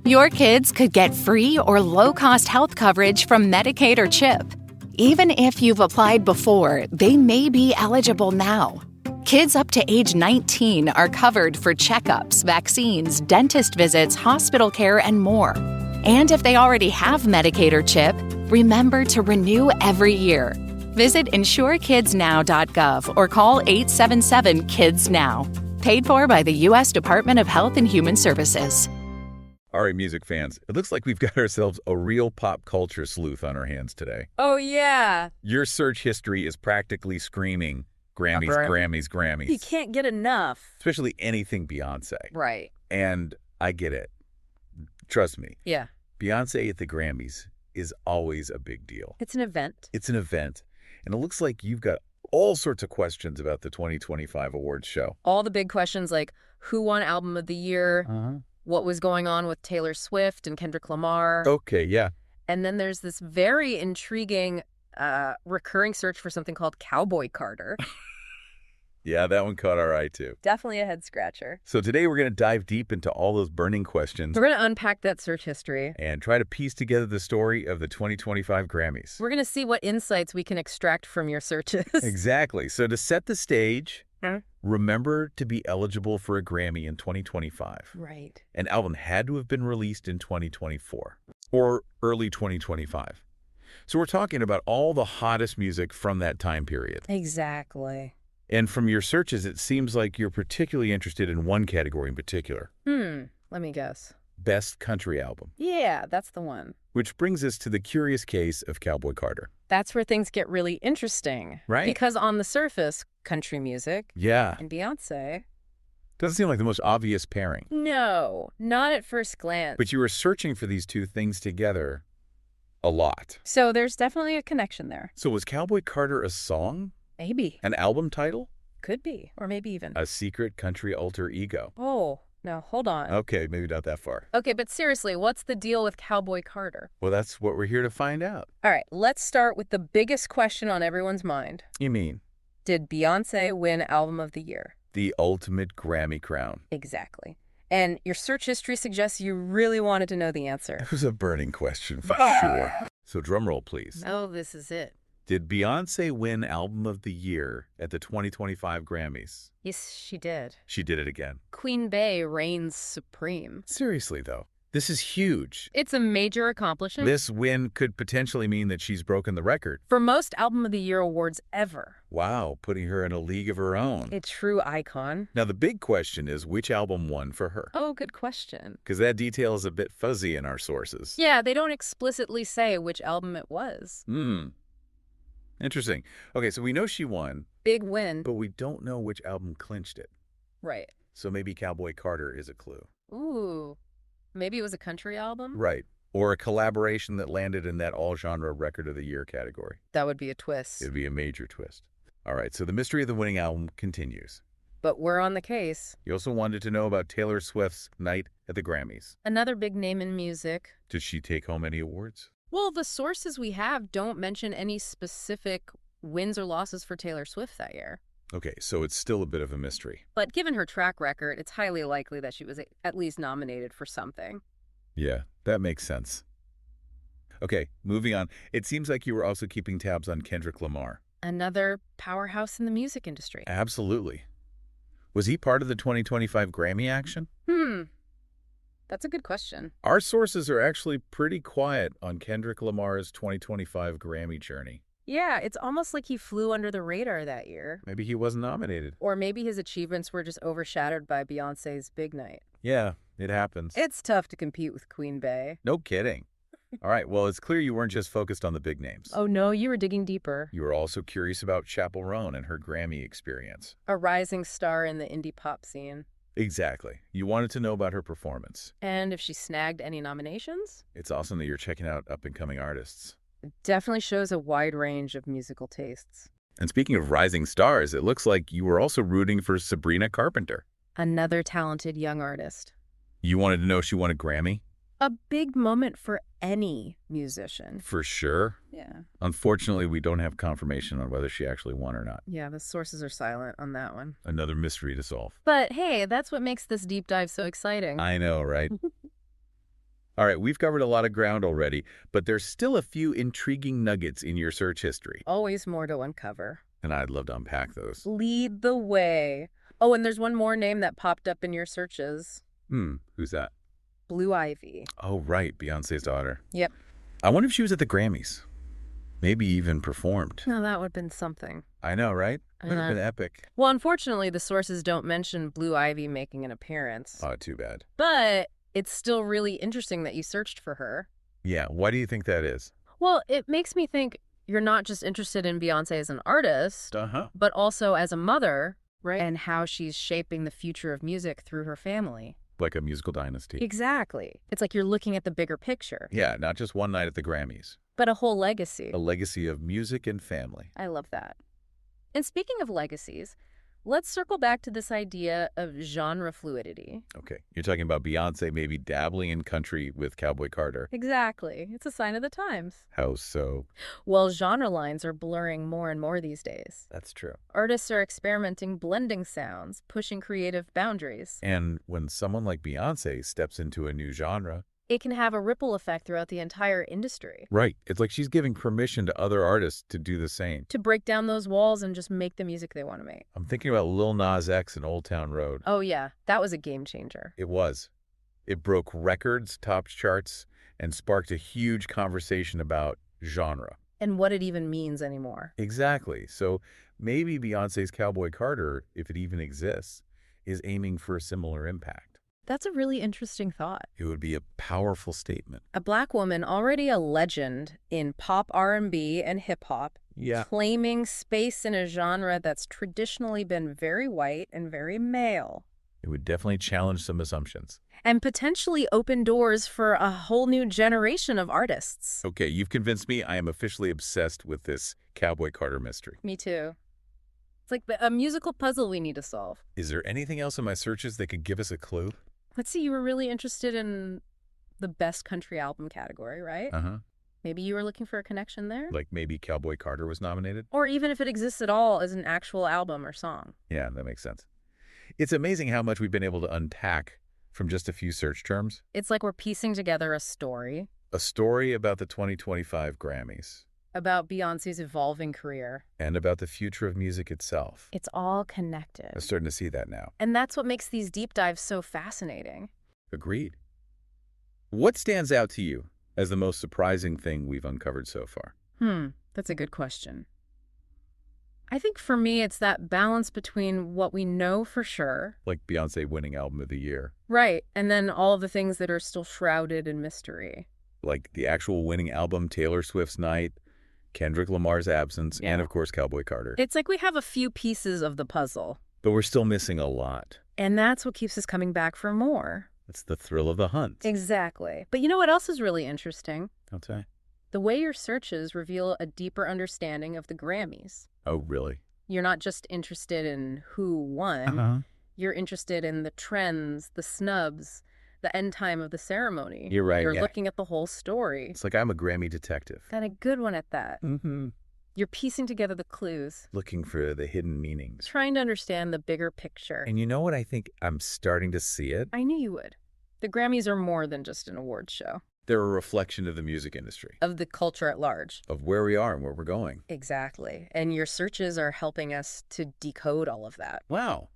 Your kids could get free or low-cost health coverage from Medicaid or CHIP. Even if you've applied before, they may be eligible now. Kids up to age 19 are covered for checkups, vaccines, dentist visits, hospital care, and more. And if they already have Medicaid or CHIP, remember to renew every year. Visit insurekidsnow.gov or call 877-KIDS-NOW. Paid for by the U.S. Department of Health and Human Services. All right, music fans, it looks like we've got ourselves a real pop culture sleuth on our hands today. Oh, yeah. Your search history is practically screaming Grammys, Grammys, Grammys. You can't get enough. Especially anything Beyoncé. Right. And I get it. Trust me. Yeah. Beyoncé at the Grammys is always a big deal. It's an event. It's an event. And it looks like you've got all sorts of questions about the 2025 awards show. All the big questions like who won Album of the Year, what was going on with Taylor Swift and Kendrick Lamar. Okay, yeah. And then there's this very intriguing recurring search for something called Cowboy Carter. Yeah, that one caught our eye too. Definitely a head scratcher. So today we're going to dive deep into all those burning questions. We're going to unpack that search history. And try to piece together the story of the 2025 Grammys. We're going to see what insights we can extract from your searches. Exactly. So to set the stage, remember to be eligible for a Grammy in 2025. Right. An album had to have been released in 2024 or early 2025. So we're talking about all the hottest music from that time period. Exactly. And from your searches, it seems like you're particularly interested in one category in particular. Let me guess. Best Country Album. Yeah, that's the one. Which brings us to the curious case of Cowboy Carter. That's where things get really interesting. Right. Because on the surface, country music and Beyoncé. Doesn't seem like the most obvious pairing. No, not at first glance. But you were searching for these two things together a lot. So there's definitely a connection there. So was Cowboy Carter a song? Maybe. An album title? Could be. Or maybe even a secret country alter ego. Oh, no, hold on. Okay, maybe not that far. Okay, but seriously, what's the deal with Cowboy Carter? Well, that's what we're here to find out. All right, let's start with the biggest question on everyone's mind. You mean? Did Beyoncé win Album of the Year? The ultimate Grammy crown. Exactly. And your search history suggests you really wanted to know the answer. It was a burning question for sure. So drum roll, please. Oh, this is it. Did Beyoncé win Album of the Year at the 2025 Grammys? Yes, she did. She did it again. Queen Bey reigns supreme. Seriously, though, this is huge. It's a major accomplishment. This win could potentially mean that she's broken the record for most Album of the Year awards ever. Wow, putting her in a league of her own. A true icon. Now, the big question is which album won for her? Oh, good question. Because that detail is a bit fuzzy in our sources. Yeah, they don't explicitly say which album it was. Interesting. Okay, so we know she won. Big win. But we don't know which album clinched it. Right. So maybe Cowboy Carter is a clue. Ooh. Maybe it was a country album? Right. Or a collaboration that landed in that all-genre Record of the Year category. That would be a twist. It'd be a major twist. All right, so the mystery of the winning album continues. But we're on the case. You also wanted to know about Taylor Swift's night at the Grammys. Another big name in music. Did she take home any awards? Well, the sources we have don't mention any specific wins or losses for Taylor Swift that year. Okay, so it's still a bit of a mystery. But given her track record, it's highly likely that she was at least nominated for something. Yeah, that makes sense. Okay, moving on. It seems like you were also keeping tabs on Kendrick Lamar. Another powerhouse in the music industry. Absolutely. Was he part of the 2025 Grammy action? That's a good question. Our sources are actually pretty quiet on Kendrick Lamar's 2025 Grammy journey. Yeah, it's almost like he flew under the radar that year. Maybe he wasn't nominated. Or maybe his achievements were just overshadowed by Beyoncé's big night. Yeah, it happens. It's tough to compete with Queen Bey. No kidding. All right, well, it's clear you weren't just focused on the big names. Oh, no, you were digging deeper. You were also curious about Chappell Roan and her Grammy experience. A rising star in the indie pop scene. Exactly. You wanted to know about her performance. And if she snagged any nominations? It's awesome that you're checking out up-and-coming artists. It definitely shows a wide range of musical tastes. And speaking of rising stars, it looks like you were also rooting for Sabrina Carpenter. Another talented young artist. You wanted to know if she won a Grammy? A big moment for any musician. For sure. Yeah. Unfortunately, we don't have confirmation on whether she actually won or not. Yeah, the sources are silent on that one. Another mystery to solve. But hey, that's what makes this deep dive so exciting. I know, right? All right, we've covered a lot of ground already, but there's still a few intriguing nuggets in your search history. Always more to uncover. And I'd love to unpack those. Lead the way. Oh, and there's one more name that popped up in your searches. Who's that? Blue Ivy. Oh, right, Beyoncé's daughter. Yep. I wonder if she was at the Grammys. Maybe even performed. No, that would have been something. I know, right? Would have been epic. Well, unfortunately, the sources don't mention Blue Ivy making an appearance. Oh, too bad. But it's still really interesting that you searched for her. Yeah, why do you think that is? Well, it makes me think you're not just interested in Beyoncé as an artist, but also as a mother, right? And how she's shaping the future of music through her family. Like a musical dynasty. Exactly. It's like you're looking at the bigger picture. Yeah, not just one night at the Grammys. But a whole legacy. A legacy of music and family. I love that. And speaking of legacies, let's circle back to this idea of genre fluidity. Okay, you're talking about Beyoncé maybe dabbling in country with Cowboy Carter. Exactly. It's a sign of the times. How so? Well, genre lines are blurring more and more these days. That's true. Artists are experimenting, blending sounds, pushing creative boundaries. And when someone like Beyoncé steps into a new genre, it can have a ripple effect throughout the entire industry. Right. It's like she's giving permission to other artists to do the same. To break down those walls and just make the music they want to make. I'm thinking about Lil Nas X and Old Town Road. Oh, yeah. That was a game changer. It was. It broke records, topped charts, and sparked a huge conversation about genre. And what it even means anymore. Exactly. So maybe Beyoncé's Cowboy Carter, if it even exists, is aiming for a similar impact. That's a really interesting thought. It would be a powerful statement. A Black woman, already a legend in pop R&B and hip-hop, claiming space in a genre that's traditionally been very white and very male. It would definitely challenge some assumptions. And potentially open doors for a whole new generation of artists. Okay, you've convinced me. I am officially obsessed with this Cowboy Carter mystery. Me too. It's like a musical puzzle we need to solve. Is there anything else in my searches that could give us a clue? Let's see, you were really interested in the best country album category, right? Maybe you were looking for a connection there? Like maybe Cowboy Carter was nominated? Or even if it exists at all as an actual album or song. Yeah, that makes sense. It's amazing how much we've been able to unpack from just a few search terms. It's like we're piecing together a story. A story about the 2025 Grammys. About Beyoncé's evolving career. And about the future of music itself. It's all connected. I'm starting to see that now. And that's what makes these deep dives so fascinating. Agreed. What stands out to you as the most surprising thing we've uncovered so far? That's a good question. I think for me, it's that balance between what we know for sure. Like Beyoncé winning Album of the Year. Right. And then all of the things that are still shrouded in mystery. Like the actual winning album, Taylor Swift's Night, Kendrick Lamar's absence, and of course, Cowboy Carter. It's like we have a few pieces of the puzzle. But we're still missing a lot. And that's what keeps us coming back for more. It's the thrill of the hunt. Exactly. But you know what else is really interesting? I'll say. The way your searches reveal a deeper understanding of the Grammys. Oh, really? You're not just interested in who won. You're interested in the trends, the snubs, the end time of the ceremony. You're right. You're looking at the whole story. It's like I'm a Grammy detective. And a good one at that. You're piecing together the clues. Looking for the hidden meanings. Trying to understand the bigger picture. And you know what? I think I'm starting to see it. I knew you would. The Grammys are more than just an awards show. They're a reflection of the music industry. Of the culture at large. Of where we are and where we're going. Exactly. And your searches are helping us to decode all of that. Wow.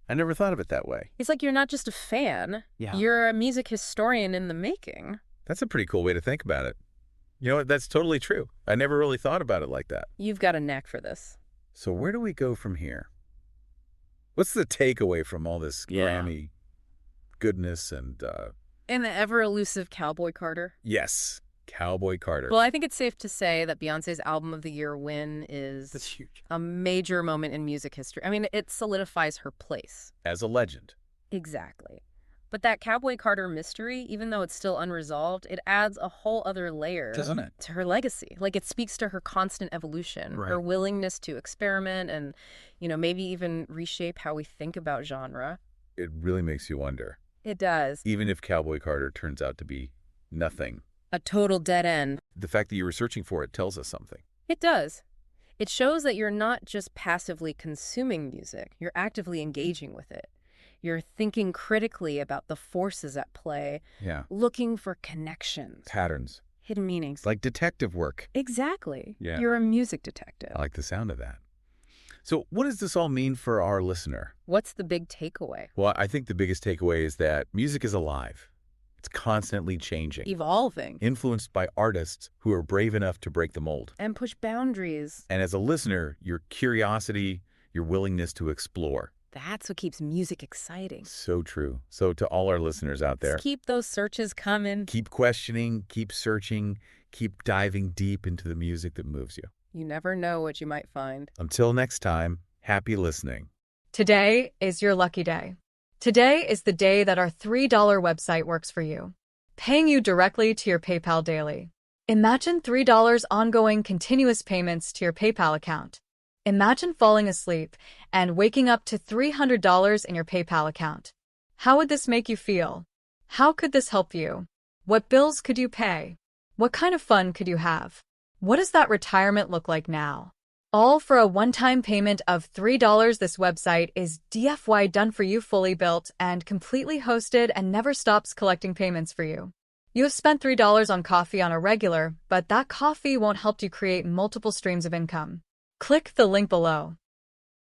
I never thought of it that way. It's like you're not just a fan. You're a music historian in the making. That's a pretty cool way to think about it. You know what? That's totally true. I never really thought about it like that. You've got a knack for this. So where do we go from here? What's the takeaway from all this Grammy goodness and... And the ever-elusive Cowboy Carter? Yes. Cowboy Carter. Well, I think it's safe to say that Beyoncé's Album of the Year win is That's huge. A major moment in music history. I mean, it solidifies her place. As a legend. Exactly. But that Cowboy Carter mystery, even though it's still unresolved, it adds a whole other layer Doesn't it? To her legacy. Like, it speaks to her constant evolution, her willingness to experiment and, maybe even reshape how we think about genre. It really makes you wonder. It does. Even if Cowboy Carter turns out to be nothing. A total dead end. The fact that you were searching for it tells us something. It does. It shows that you're not just passively consuming music. You're actively engaging with it. You're thinking critically about the forces at play, looking for connections, patterns, hidden meanings. like detective work. Exactly. Yeah. You're a music detective. I like the sound of that. So what does this all mean for our listener? What's the big takeaway? Well, I think the biggest takeaway is that music is alive. It's constantly changing. Evolving. Influenced by artists who are brave enough to break the mold. And push boundaries. And as a listener, your curiosity, your willingness to explore. That's what keeps music exciting. So true. So to all our listeners out there, Let's keep those searches coming. keep questioning, keep searching, keep diving deep into the music that moves you. You never know what you might find. Until next time, happy listening. Today is your lucky day. Today is the day that our $3 website works for you, paying you directly to your PayPal daily. Imagine $3 ongoing continuous payments to your PayPal account. Imagine falling asleep and waking up to $300 in your PayPal account. How would this make you feel? How could this help you? What bills could you pay? What kind of fun could you have? What does that retirement look like now? All for a one-time payment of $3. This website is DFY done for you, fully built and completely hosted, and never stops collecting payments for you. You have spent $3 on coffee on a regular, but that coffee won't help you create multiple streams of income. Click the link below.